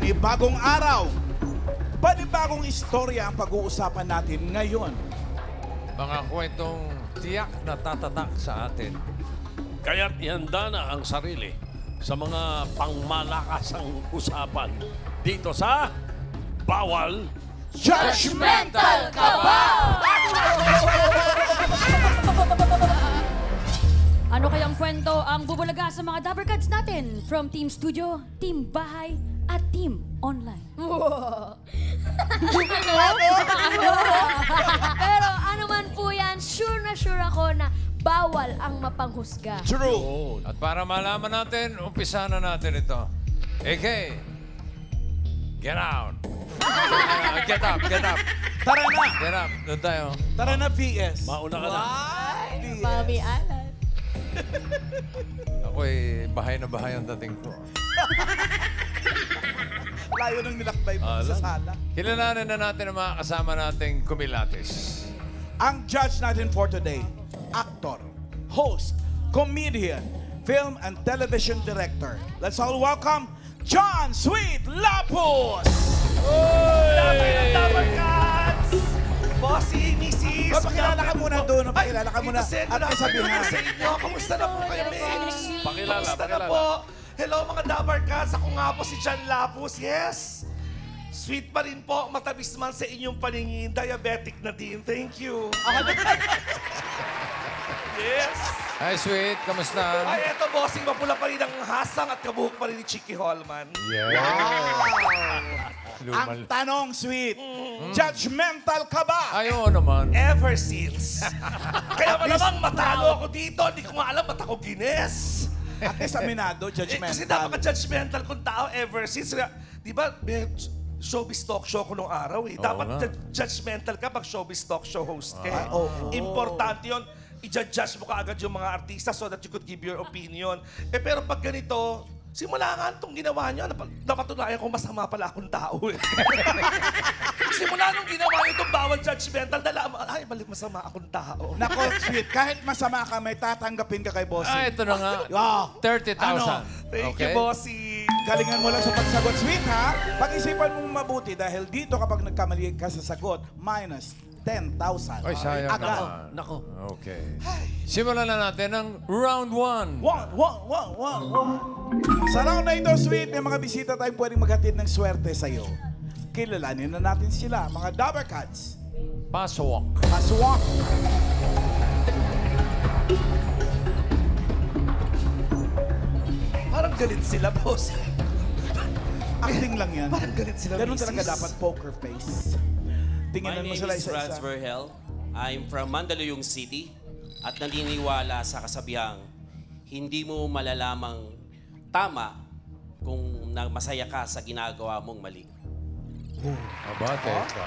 Panibagong araw, panibagong istorya ang pag-uusapan natin ngayon. Mga kwentong tiyak na tatatak sa atin. Kaya't ihanda na ang sarili sa mga pangmalakasang usapan dito sa Bawal Judgmental ka ba? Ano kayang kwento ang bubulaga sa mga Dabbercats natin? From Team Studio, Team Bahay, at Team Online. Pero ano man po yan, sure na sure ako na bawal ang mapanghusga. True. At para malaman natin, umpisa na natin ito. AK, get out. Get up, get up. Tara na. Get up. Doon tayo. Tara na, VS. Mauna ka na. VS. Mami Alan. Ako'y bahay na bahay ang dating ko. Layo nang nilakbay mo sa sala. Kilalanin na natin ang mga kasama nating kumilates. Ang judge natin for today, actor, host, comedian, film and television director. Let's all welcome John Sweet Lapus! Laban ng Dabbercats! Bossy, Mrs. Pakilala ka muna doon. Pakilala ka muna. At sabihin sabihin sa inyo, kamusta na po kayo, Mix? Pakilala, Kamusta na pakilala. po? Hello mga Dabbercats, ako nga po si John Lapus, yes. Sweet pa rin po, matamis man sa inyong paningin, diabetic na din, thank you. Yes. Hi, Sweet. Kamusta? Ay, eto bossing, mapula pa rin ang hasang at kabuhok pa rin ni Chicky Hallman. Yeah. ang tanong, Sweet, judgmental ka ba? Ay, oo naman. Ever since. Kaya malamang matalo ako dito, hindi ko nga alam ba't ako gines. At least aminado, Kasi judgmental. napaka-judgmental kung tao ever since. Di ba, may showbiz talk show ko nung araw eh. Oo Dapat nga. judgmental ka pag showbiz talk show host ka. eh. oo. Importante yun. I-judge mo kaagad yung mga artista so that you could give your opinion. Eh pero pag ganito, simula nga itong ginawa niyo, napatunayan kong masama pala akong tao eh. Simula nung ginawa niyo itong bawal judgmental, ay, balik masama akong tao. Nako, Sweet, kahit masama ka, may tatanggapin ka kay Bossing. Ah, ito na nga. Ah, 30,000. Ano? Thank you, bossy. Galingan mo lang sa pagsagot, Sweet, ha? Pag-isipan mong mabuti dahil dito kapag nagkamali ka sa sagot, minus 10,000. Ay, sayang Agad. naman. Nako. Okay. Simulan na natin ang round 1. Sa round na ito, Sweet, may mga bisita tayong pwedeng maghatid ng swerte sa'yo. Kilalanin na natin sila, mga Dabbercats. Passwalk. Paswak. Parang galit sila, boss. Acting lang yan. Parang galit sila, Ganun misis. talaga dapat poker face. My Tingnan mo name sila is isa-isa. Franz Verhel. I'm from Mandaluyong City at naniniwala sa kasabihang hindi mo malalamang tama kung masaya ka sa ginagawa mong mali. Aba, teka.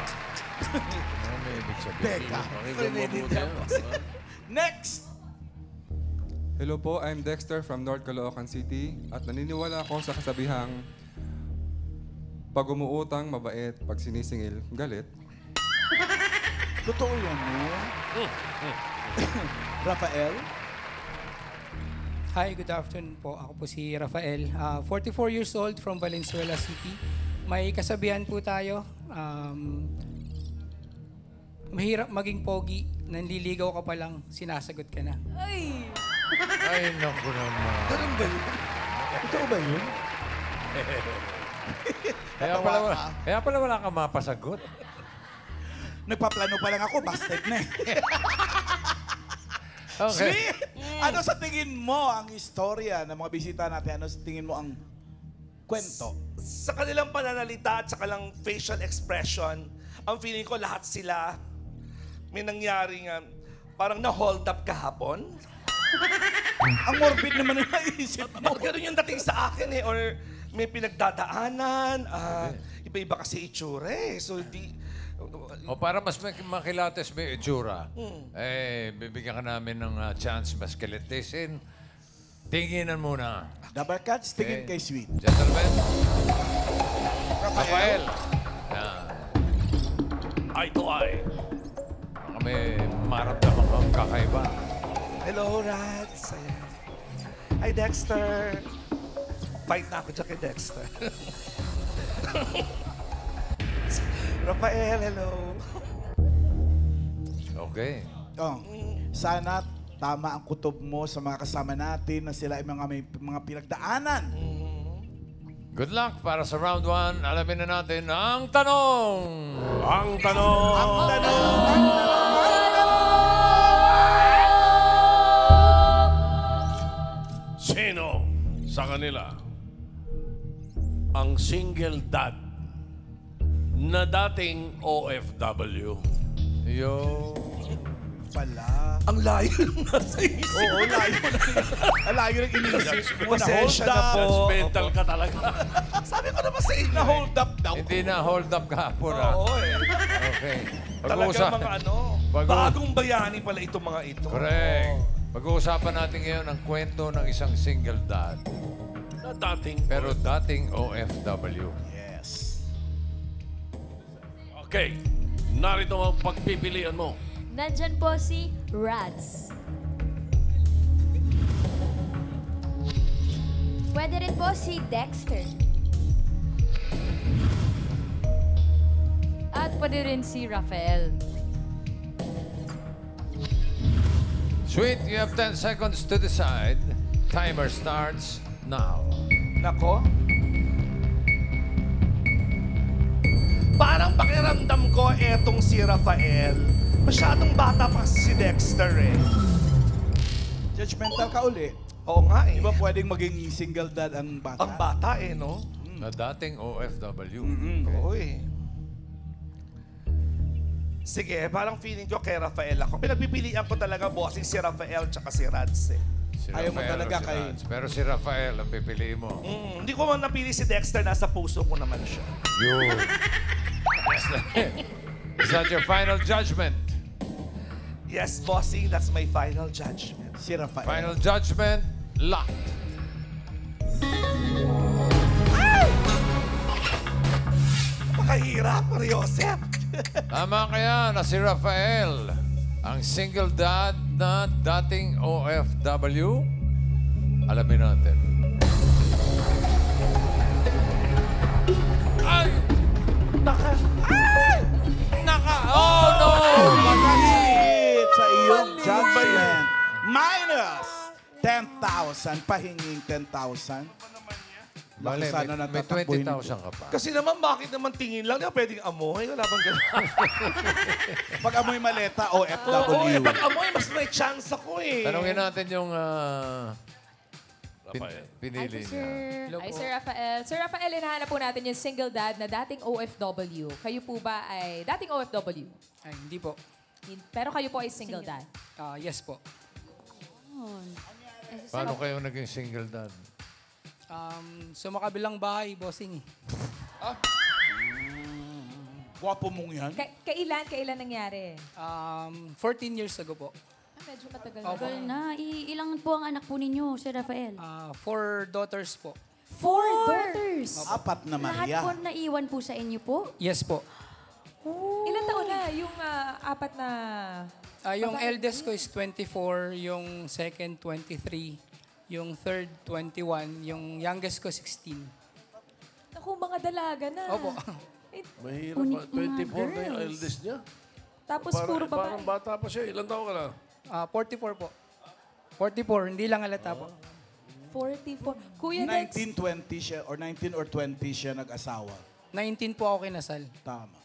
Ano may ibig sabihin? Teka. Pakinggan mo mabuti yan. Next! Hello po, I'm Dexter from North Caloocan City at naniniwala ako sa kasabihang pag umuutang, mabait, pag sinisingil, galit. Totoo yan, no? Rafael? Hi, good afternoon po. Ako po si Rafael. 44 years old from Valenzuela City. May kasabihan po tayo. Mahirap maging pogi. Nanliligaw ka pa lang, sinasagot ka na. Ay! Ay, naku naman. Ganun ba yun? Totoo ba yun? Kaya pala wala ka mapasagot. Nagpaplano pa lang ako, busted na eh. Okay. Sweet! Ano sa tingin mo ang istorya ng mga bisita natin? Ano sa tingin mo ang kwento? Sa kanilang pananalita at sa kanilang facial expression, ang feeling ko lahat sila may nangyaring parang na-hold up kahapon. Ang morbid naman ang naisip mo. Ganun yung dating sa akin eh. Or may pinagdadaanan. Iba-iba kasi itsura eh. So, O para mas makilates may itsura, bibigyan ka namin ng chance mas kilitisin. Tinginan muna. Dabbercats, tingin Okay. kay Sweet. Gentlemen. Rafael. Yan. Eye to eye. Baka may maramdaman kang kakaiba. hello, Rats. Ayan. Hi, Dexter. Fight na ako dyan kay Dexter. Rafael, hello. Okay. Oh, sana tama ang kutob mo sa mga kasama natin na sila ay may mga pinagdaanan. Good luck para sa round 1. Alamin na natin ang tanong. Ang tanong. Ang tanong. Sino sa kanila ang single dad na dating OFW? Yo. Pala. Ang layo ng nasa isip. Oo, layo na. Layo ng inisip mo. Pasensya na po. Judgmental ka talaga. Sabi ko naman sa inyo. Na-hold up daw. Hindi na hold up kahapon ah. Oo eh. Okay. Talagang mga ano, bagong bayani pala itong mga ito. Correct. Pag-uusapan natin ngayon ang kwento ng isang single dad. Na dating. Pero dating OFW. Yes. Okay. Narito ang pagpipilian mo. Nandyan po si Rads. Pwede rin po si Dexter. At pwede rin si Rafael. Sweet, you have 10 seconds to decide. Timer starts now. Nako. Parang pakiramdam ko etong si Rafael. Masyadong bata pa si Dexter eh. Judgmental ka uli. Oo nga eh. Di ba pwedeng maging single dad ang bata? Ang bata eh, no? Na dating OFW. Oo eh. Sige, parang feeling ko kay Rafael ako. Pinagpipilian ko talaga bossing si Rafael tsaka si Rads eh. Si Ayaw mo Rafael talaga o si kay- Lance. Pero si Rafael ang pipiliin mo. Hindi ko man napili si Dexter, nasa puso ko naman siya. Yun. Is that your final judgment? Yes, bossing, that's my final judgment. Si Rafael. Final judgment, locked. Napakahirap, Mariosep. Tama kaya na si Rafael, ang single dad na dating OFW? Alamin natin. Ay! Naka! Ay! Naka! Oh no! Makasit sa iyong judgment. Minus 10,000. Pahinging 10,000. Bale, Sana may natatakbuhin 20,000 ka pa. Kasi naman, bakit naman tingin lang? Di ba pwedeng amoy? Wala bang ganun? Pag amoy maleta, Oo, OFW. pag amoy, mas may chance ako eh. Tanungin natin yung Rafael. pinili niya. Hi, Sir Rafael. Sir Rafael, hinahanap po natin yung single dad na dating OFW. Kayo po ba ay dating OFW? Ay, hindi po. Pero kayo po ay single dad. Yes po. Paano kayo naging single dad? Sa makabilang bahay, bossing eh. Gwapo mong yan. Kailan nangyari? 14 years ago po. Medyo matagal na. Opo. Tagal na. Ilang po ang anak po ninyo, Sir Rafael? 4 daughters po. 4 daughters. Apat na Lahat Maria. po naiwan po sa inyo po? Yes po. Ilan taon na yung apat na... Yung eldest ko is 24, yung second 23, yung third 21, yung youngest ko 16. Naku, mga dalaga na. Opo. Mahirap Unik pa. 24 mga na yung girls. eldest niya. Tapos puro Parang babae. bata pa siya. Ilan taon ka na? 44 po. 44, hindi lang halata po. 44. Kuya Dex, 1920 siya, or 19 or 20 siya nag-asawa. 19 po ako kinasal. Tama.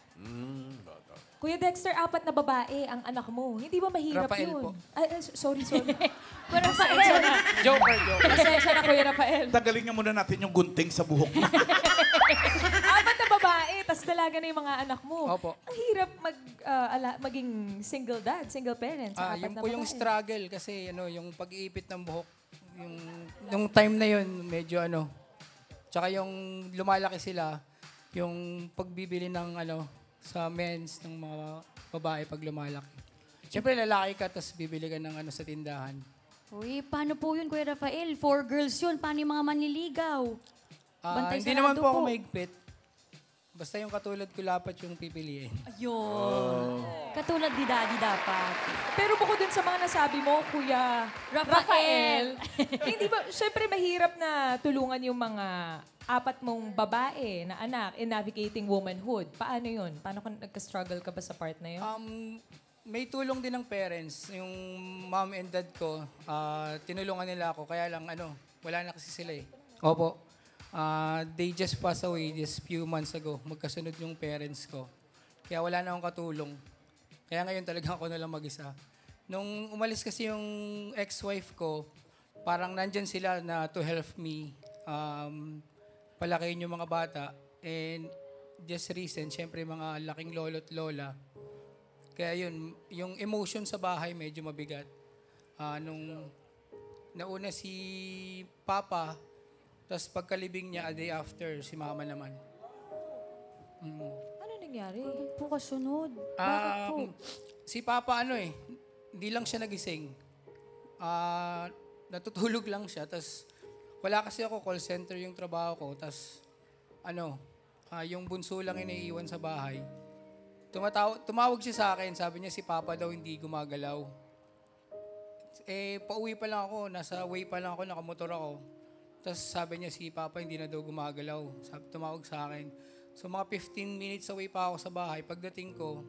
Kuya Dexter, apat na babae ang anak mo. Hindi ba mahirap Rafael yun? po. Sorry. Kuya Rafael. Joker. Pasensya na, Kuya Rafael. Tagalin nga muna natin yung gunting sa buhok mo. Apat na babae, tas dalaga na yung mga anak mo. Opo. Ang hirap maging single dad, single parent sa apat Yun na po babae. yung struggle kasi yung pag-iipit ng buhok, yung time na yun, medyo Tsaka yung lumalaki sila, yung pagbibili ng sa men's ng mga babae pag lumalaki. Siyempre lalaki ka tapos bibili ka ng sa tindahan. Uy, paano po yun, Kuya Rafael? 4 girls yun. Paano yung mga manliligaw? Bantay Hindi sarado naman po ako po. mahigpit. Basta yung katulad ko lapat yung pipiliin. Ayun. Katulad ni Daddy dapat. Pero bukod dun sa mga nasabi mo, Kuya Rafael. Hindi ba, syempre mahirap na tulungan yung mga apat mong babae na anak in navigating womanhood. Paano yun? Paano kung nagka-struggle ka ba sa part na yun? May tulong din ng parents. Yung mom and dad ko, tinulungan nila ako. Kaya lang, wala na kasi sila eh. Opo. They just passed away just few months ago. Magkasunod yung parents ko. Kaya wala na akong katulong. Kaya ngayon talaga ako na lang mag-isa. Nung umalis kasi yung ex-wife ko, parang nandyan sila na to help me palakihin yung mga bata. And just recent, syempre mga laking lolo't lola. Kaya yun, yung emotion sa bahay medyo mabigat. Nung nauna si Papa, tapos pagkalibing niya a day after, si Mama naman. Ano nangyari? Bakit po kasunod? Bakit po? Si Papa hindi lang siya nagising. Natutulog lang siya. Tapos wala kasi ako, call center yung trabaho ko. Tapos yung bunso lang iniiwan sa bahay. Tumawag siya sa akin, sabi niya si Papa daw hindi gumagalaw. Pauwi pa lang ako, nasa way pa lang ako, nakamotor ako. Tapos sabi niya si Papa hindi na daw gumagalaw. Tumawag sa akin. So mga 15 minutes away pa ako sa bahay. Pagdating ko,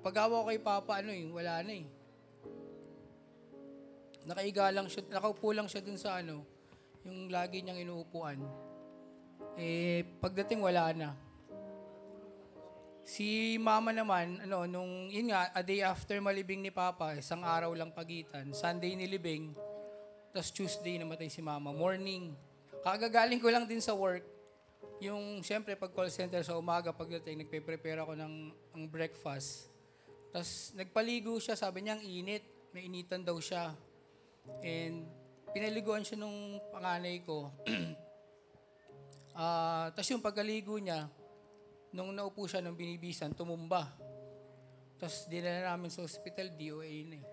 pag-awa ko kay Papa, wala na eh. Nakaiga lang siya, nakaupo lang siya dun sa yung lagi niyang inuupuan. Pagdating wala na. Si Mama naman, yun nga, a day after malibing ni Papa, isang araw lang pagitan. Sunday nilibing, tapos Tuesday namatay si Mama. Morning. Kagagaling ko lang din sa work. Yung, siyempre, pag call center sa umaga, pagdating, nagpe-prepare ako ng breakfast. Tapos, nagpaligo siya, sabi niya, ang init. May initan daw siya. And, pinaliguan siya nung panganay ko. Tapos yung pagkaligo niya, nung naupo siya ng binibisan, tumumba. Tapos dinala namin sa hospital, DOA na eh.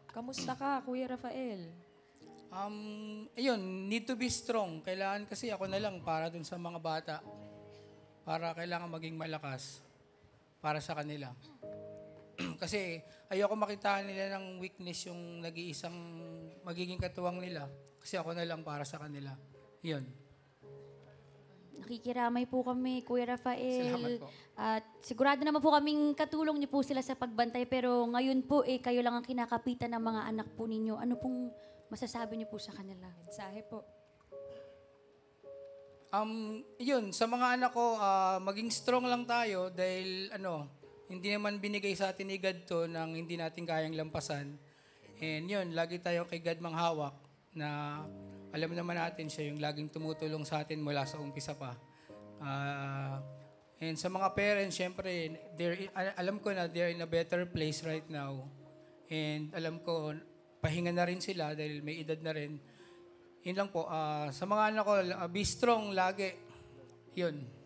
Kamusta ka, Kuya Rafael? Need to be strong. Kailangan kasi ako na lang para dun sa mga bata. Para kailangan maging malakas para sa kanila. Kasi ayoko makita nila ng weakness yung nag-iisang magiging katuwang nila. Kasi ako na lang para sa kanila. Yun. Nakikiramay po kami, Kuya Rafael. Salamat po. At sigurado naman po kaming katulong niyo po sila sa pagbantay. Pero ngayon po, kayo lang ang kinakapitan ng mga anak po ninyo. Ano pong masasabi niyo po sa kanila? Mensahe po. Yun, sa mga anak ko, maging strong lang tayo dahil hindi naman binigay sa atin ni God to nang hindi natin kayang lampasan. And yun, lagi tayo kay God manghawak na alam naman natin siya yung laging tumutulong sa atin mula sa umpisa pa. And sa mga parents, syempre, alam ko na they're in a better place right now. And alam ko, pahinga na rin sila dahil may edad na rin. Yun lang po. Sa mga anak ko, be strong lagi. Yun.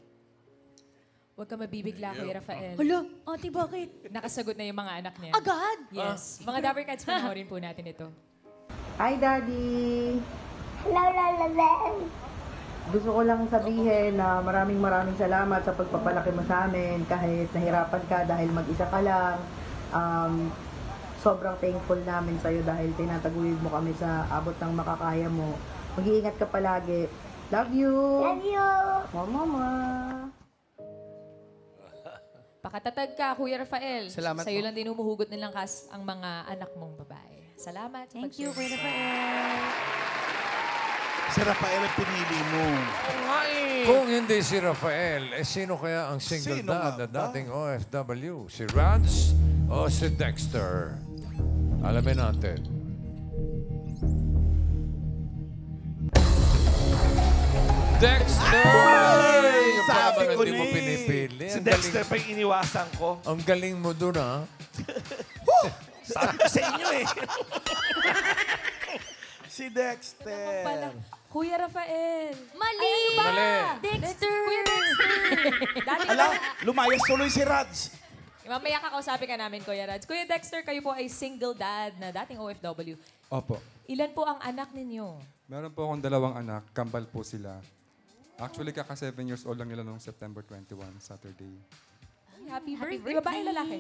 Huwag ka mabibigla, Kuya Rafael. Hala, ate, bakit? Nakasagot na yung mga anak niya. Agad? Yes. Mga Dapper Cats, panoorin po natin ito. Hi, Daddy! Hello, Lalaben! Gusto ko lang sabihin na maraming salamat sa pagpapalaki mo sa amin kahit nahirapan ka dahil mag-isa ka lang. Sobrang thankful namin sa'yo dahil tinataguyod mo kami sa abot ng makakaya mo. Mag-iingat ka palagi. Love you! Love you! Mama! Pakatatag ka, Kuya Rafael. Salamat Sa'yo po. lang din humuhugot ng langkas ang mga anak mong babae. Salamat. sa Thank you, pag-share. Kuya Rafael. Si Rafael ang pinili mo. Kung hindi si Rafael, sino kaya ang single Sino dad nga na ba? dating OFW? Si Rance o si Dexter? Alamin natin. Dexter! Yung Sabi pala ko hindi na mo eh. pinipili. Si Ang Dexter pa yung iniwasan ko. Ang galing mo dun, ha? Sabi ko sa inyo eh. Si Dexter. Pala. Kuya Rafael. Mali! Ay, ano ba? Mali. Dexter! Kuya Dexter. Dati Ala, lumayas tuloy si Rads. Mamaya kakausapin ka namin, Kuya Rads. Kuya Dexter, kayo po ay single dad na dating OFW. Opo. Ilan po ang anak ninyo? Meron po akong 2 anak. Kambal po sila. Actually, kaka 7 years old lang nila noong September 21, Saturday. Happy birthday. Babae, lalaki?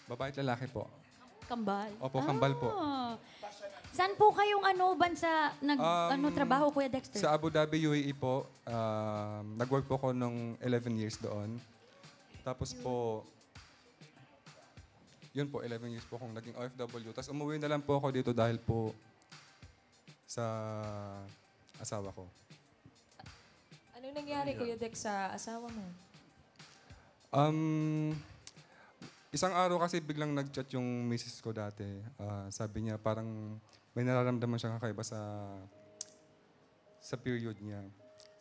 Babae at lalaki po. Kambal. Opo, kambal po. Ah. Saan po kayong bansa trabaho, Kuya Dexter? Sa Abu Dhabi, UAE po. Nag-work po ako nung 11 years doon. Tapos po, yun po, 11 years po akong naging OFW. Tapos umuwi na lang po ako dito dahil po sa asawa ko. Anong nangyari, Kuya Dex, sa asawa mo? Isang araw kasi biglang nag-chat yung misis ko dati. Sabi niya parang may nararamdaman siyang kakaiba sa period niya.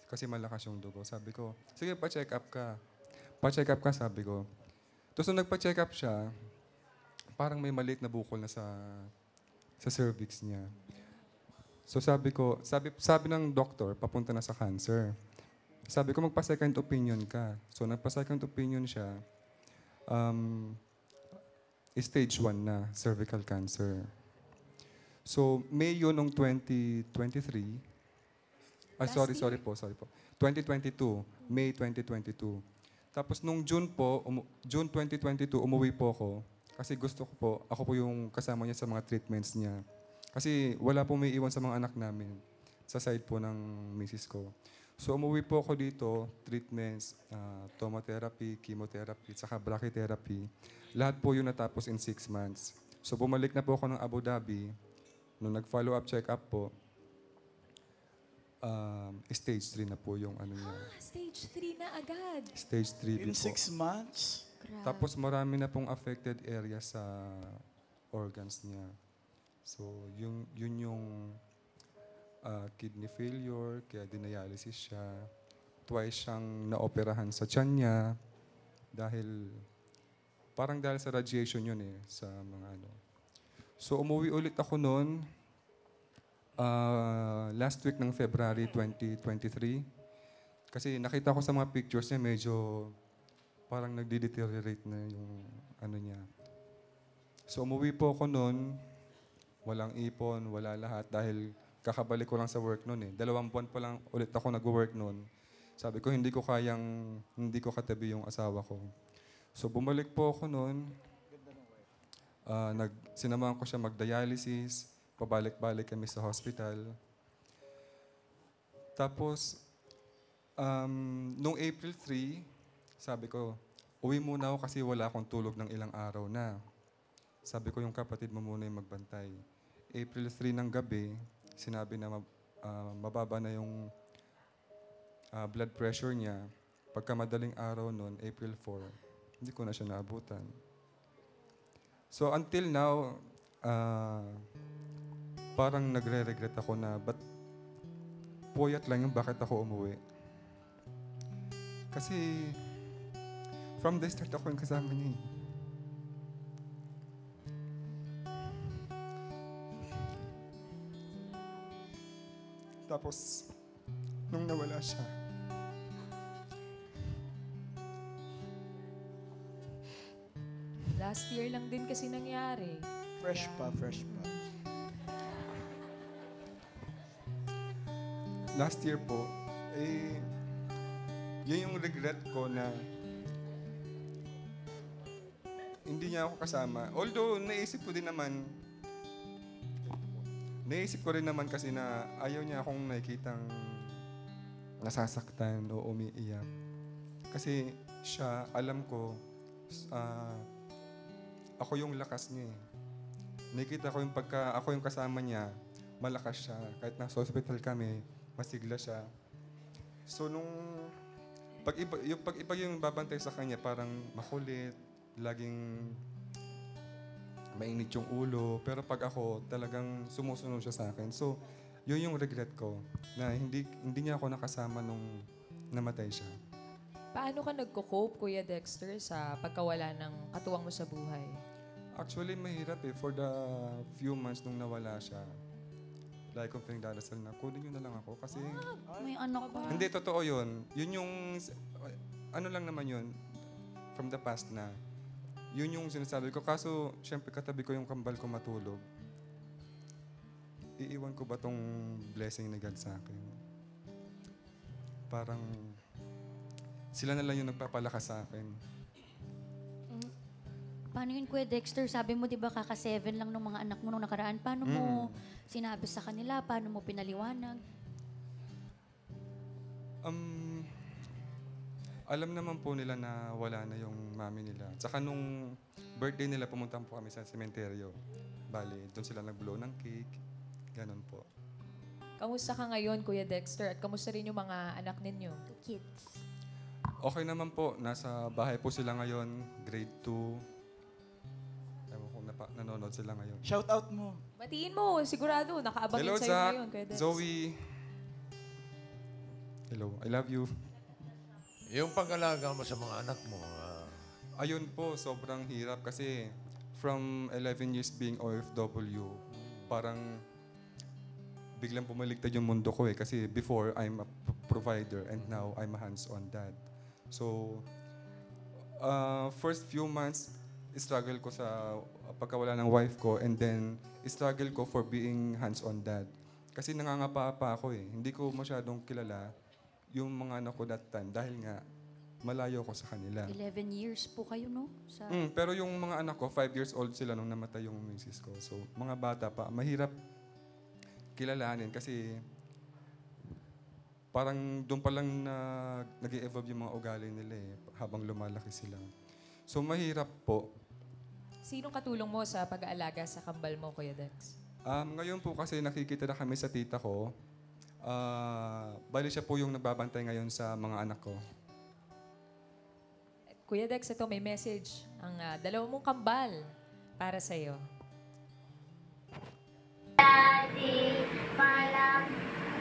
Kasi malakas yung dugo. Sabi ko, sige, pa-check up ka. Pa-check up ka, sabi ko. Tapos nung nagpa-check up siya, parang may maliit na bukol na sa cervix niya. So sabi ko, sabi ng doktor, papunta na sa cancer. Sabi ko, magpa-second opinion ka. So nagpa-second opinion siya. Stage 1 na, cervical cancer. So, May yun nung 2023. Sorry po. 2022. May 2022. Tapos nung June 2022, umuwi po ako. Kasi gusto ko po, ako po yung kasama niya sa mga treatments niya. Kasi wala po may iwan sa mga anak namin. Sa side po ng misis ko. So, umuwi po ako dito, treatments, tomotherapy, chemotherapy, saka brachytherapy. Lahat po yun natapos in 6 months. So, bumalik na po ako ng Abu Dhabi. Nung nag-follow up, check up po, stage 3 na po yung ano niya. Stage 3 na agad. Stage 3 In po. 6 months? Tapos marami na pong affected area sa organs niya. So, yun yung kidney failure, kaya dinialysis siya. Twice siyang naoperahan sa tiyan niya dahil sa radiation yun sa mga ano. So umuwi ulit ako noon last week ng February 2023 kasi nakita ko sa mga pictures niya medyo parang nagde-deteriorate na yung ano niya. So umuwi po ako noon, walang ipon, wala lahat dahil kakabalik ko lang sa work noon 2 buwan pa lang ulit ako nag-work noon. Sabi ko, hindi ko katabi yung asawa ko. So, bumalik po ako noon. Sinamahan ko siya mag-dialysis. Pabalik-balik kami sa hospital. Tapos, nung April 3, sabi ko, uwi muna ako kasi wala akong tulog ng ilang araw na. Sabi ko, yung kapatid mo muna yung magbantay. April 3 ng gabi, sinabi na mababa na yung blood pressure niya. Pagka madaling araw noon, April 4, hindi ko na siya naabutan. So until now, parang nagre-regret ako na ba't puyat lang yung bakit ako umuwi. Kasi from the start ako yung kasama niya eh. Tapos, nung nawala siya, Last year lang din kasi nangyari. Fresh pa. last year po, yun yung regret ko na hindi niya ako kasama. Although, naisip ko rin naman kasi na ayaw niya akong nakikitang nasasaktan o umiiyak. Kasi siya, alam ko, ako yung lakas niya eh. Nakikita ko yung pagka ako yung kasama niya, malakas siya. Kahit nasa hospital kami, masigla siya. So nung pag-iba yung babantay sa kanya, parang makulit, laging mainit yung ulo. Pero pag ako, talagang sumusunod siya sa akin. So, yun yung regret ko, na hindi niya ako nakasama nung namatay siya. Paano ka nagko-cope, Kuya Dexter, sa pagkawala ng katuwang mo sa buhay? Actually, mahirap eh. For the few months nung nawala siya, lagi kong pinagdadasal na, kunin niyo na lang ako. Kasi, May anak pa. hindi, totoo yun. Yun yung, ano lang naman yun, from the past na. Yun yung sinasabi ko. Kaso, syempre, katabi ko yung kambal ko matulog. Iiwan ko ba tong blessing ni God sa akin? Parang, sila na lang yung nagpapalakas sa akin. Paano yun, Kuya Dexter? Sabi mo, di ba, kaka-7 lang ng mga anak mo nung nakaraan. Paano mo sinabi sa kanila? Paano mo pinaliwanag? Alam naman po nila na wala na yung mami nila. Tsaka nung birthday nila, pumunta po kami sa sementeryo. Bali, doon sila nag-blow ng cake. Ganon po. Kamusta ka ngayon, Kuya Dexter? At kamusta rin yung mga anak ninyo? Kids. Okay naman po. Nasa bahay po sila ngayon. Grade 2. Ewan ko, nanonood sila ngayon. Shout out mo. Batiin mo, sigurado. Nakaabangin Hello, sa'yo Zach. ngayon, Kuya Dex. Zoe. Hello, I love you. Yung pag-alaga mo sa mga anak mo, Ayun po, sobrang hirap kasi from 11 years being OFW, parang biglang pumaligtad yung mundo ko eh. Kasi before, I'm a provider and now I'm a hands-on dad. So, first few months, struggle ko sa pagkawala ng wife ko and then struggle ko for being hands-on dad. Kasi nangangapa pa ako eh. Hindi ko masyadong kilala yung mga anak ko that time dahil nga malayo ko sa kanila. 11 years po kayo, no? Sa... Pero yung mga anak ko, 5 years old sila nung namatay yung misis ko. So, mga bata pa, mahirap kilalanin kasi parang doon pa lang na nag-evolve yung mga ugali nila eh, habang lumalaki sila. So, mahirap po. Sinong katulong mo sa pag-aalaga sa kambal mo, Kuya Dex? Ngayon po kasi nakikita na kami sa tita ko. Bali siya po yung nagbabantay ngayon sa mga anak ko. Kuya Dex, ito may message. Ang dalawa mong kambal para sa'yo. Daddy,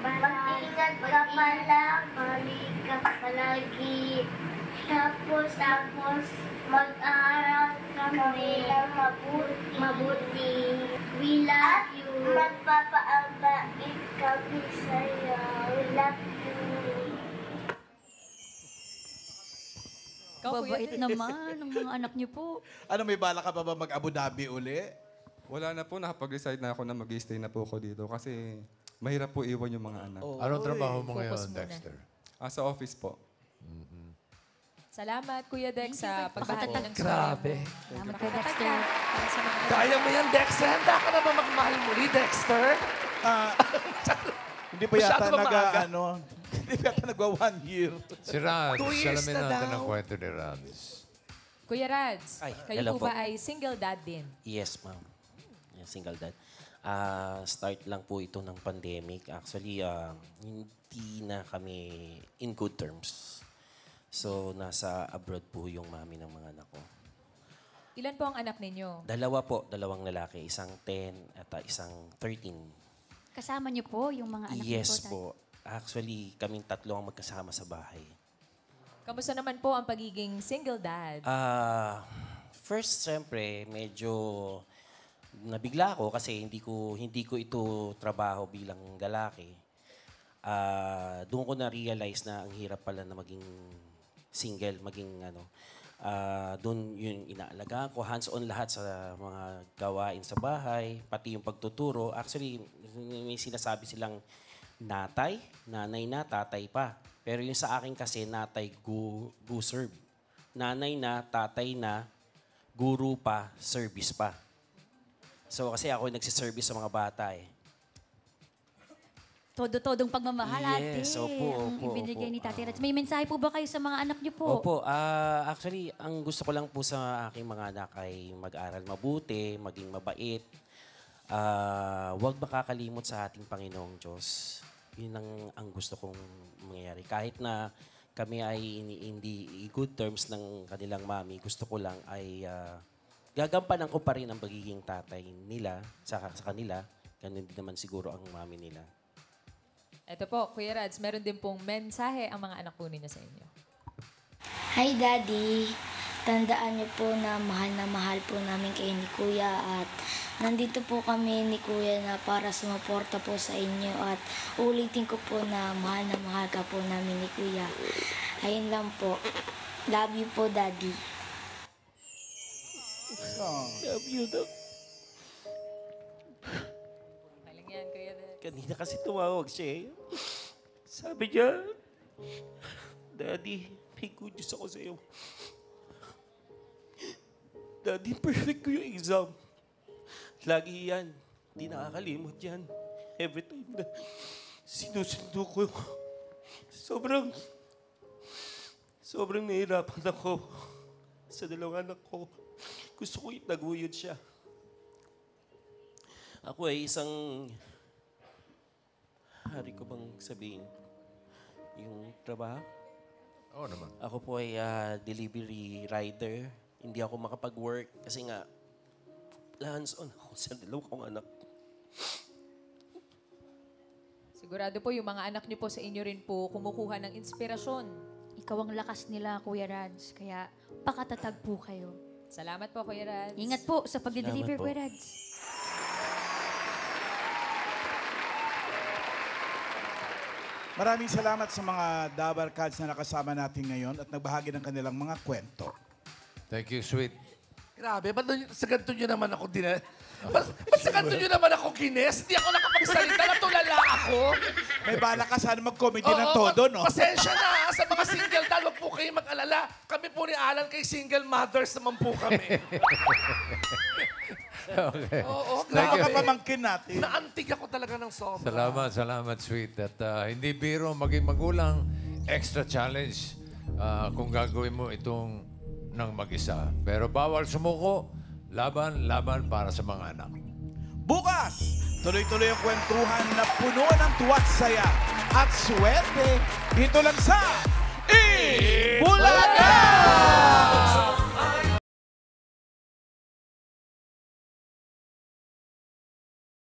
mag-ingat ka palagi, palagi. Tapos, mag-aaral kami ng mabuti. We love you. Magpapaabait kami sa'yo. We love you. Babait naman ng mga anak niyo po. Ano, may bala ka pa ba mag-Abu Dhabi uli? Wala na po, nakapag-decide na ako na mag-stay na po ako dito kasi mahirap po iwan yung mga anak. anong trabaho mo ngayon, Focus muna. Dexter? Sa office po. Salamat, Kuya Dex, sa pagbahagi ng Grabe. Salamat, Kuya Dexter. Para sa mga Kaya mo yan, Dexter. Handa ka na ba magmahal muli, Dexter? Hindi pa yata Masyado ba maaga? hindi pa yata nagwa 1 year. Si Rads, 2 years salamin na natin daw. ang kwento ni Rads. Kuya Rads, Ay, kayo hello po po. ba ay single dad din? Yes, ma'am. Yeah, single dad. Start lang po ito ng pandemic. Actually, hindi na kami in good terms. So, nasa abroad po yung mami ng mga anak ko. Ilan po ang anak ninyo? Dalawa po, dalawang lalaki. Isang 10 at isang 13. Kasama niyo po yung mga anak niyo Yes po. po. Actually, kaming tatlo ang magkasama sa bahay. Kamusta naman po ang pagiging single dad? First, siyempre, medyo nabigla ako kasi hindi ko ito trabaho bilang lalaki. Doon ko na-realize na ang hirap pala na maging single, doon yung inaalagaan ko, hands-on lahat sa mga gawain sa bahay, pati yung pagtuturo. Actually, may sinasabi silang nanay na, tatay pa. Pero yung sa akin kasi, natay, serve. Nanay na, tatay na, guru pa, service pa. So kasi ako nagsiservice sa mga bata eh. Todo-todong pagmamahal, Yes, ate. Ang ibinigay ni Tati Rads. May mensahe po ba kayo sa mga anak niyo po? Opo, actually, ang gusto ko lang po sa aking mga anak ay mag-aral mabuti, maging mabait. Huwag makakalimot sa ating Panginoong Diyos. Yun ang gusto kong mangyayari. Kahit na kami ay hindi good terms ng kanilang mami, gusto ko lang ay gagampanan ko pa rin ang pagiging tatay nila sa kanila. Ganun din naman siguro ang mami nila. Ito po, Kuya Rads, meron din pong mensahe ang mga anak po ninyo sa inyo. Hi, Daddy. Tandaan niyo po na mahal po namin kayo ni Kuya at nandito po kami ni Kuya na para sumuporta po sa inyo at ulitin ko po na mahal ka po namin ni Kuya. Ayun lang po. Love you po, Daddy. Love you, Doc. Galing yan, Kuya Dex. Kanina kasi tumawag siya eh. Sabi niya, Daddy, may good news ako sa'yo. Daddy, perfect ko yung exam. Lagi yan. Di nakakalimot yan. Every time na sinusundo ko, sobrang nahihirapan ako sa dalawang anak ko. Gusto ko itaguyod siya. Ako ay isang, hari ko bang sabihin, yung trabaho? Oo naman. Ako po ay delivery rider. Hindi ako makapag-work kasi nga, hands-on ako sa dalawang kong anak. Sigurado po yung mga anak niyo po sa inyo rin po kumukuha ng inspirasyon. Ikaw ang lakas nila, Kuya Rads. Kaya pakatatag po kayo. Salamat po, Kuya Rads. Ingat po sa pagde-deliver, Salamat po. Kuya Rads. Maraming salamat sa mga Dabar Cats na nakasama natin ngayon at nagbahagi ng kanilang mga kwento. Thank you, sweet. Grabe, ba't sa ganito nyo naman ako ba't sa ganito nyo naman ako kines? Hindi ako nakapagsalita, natulala ako. May bala ka sana mag-comedy ng todo, no? Pasensya na sa mga single dad, huwag po kayo mag-alala. Kami po ni Alan kay single mothers naman po kami. Okay. Oo, Thank you. Pamangkin natin. Naantig ako talaga ng sobra. Salamat, sweet. At hindi biro maging magulang, extra challenge kung gagawin mo itong ng mag-isa. Pero bawal sumuko, laban para sa mga anak. Bukas, tuloy-tuloy ang kwentuhan na puno ng tuwa at saya at swerte. Dito lang sa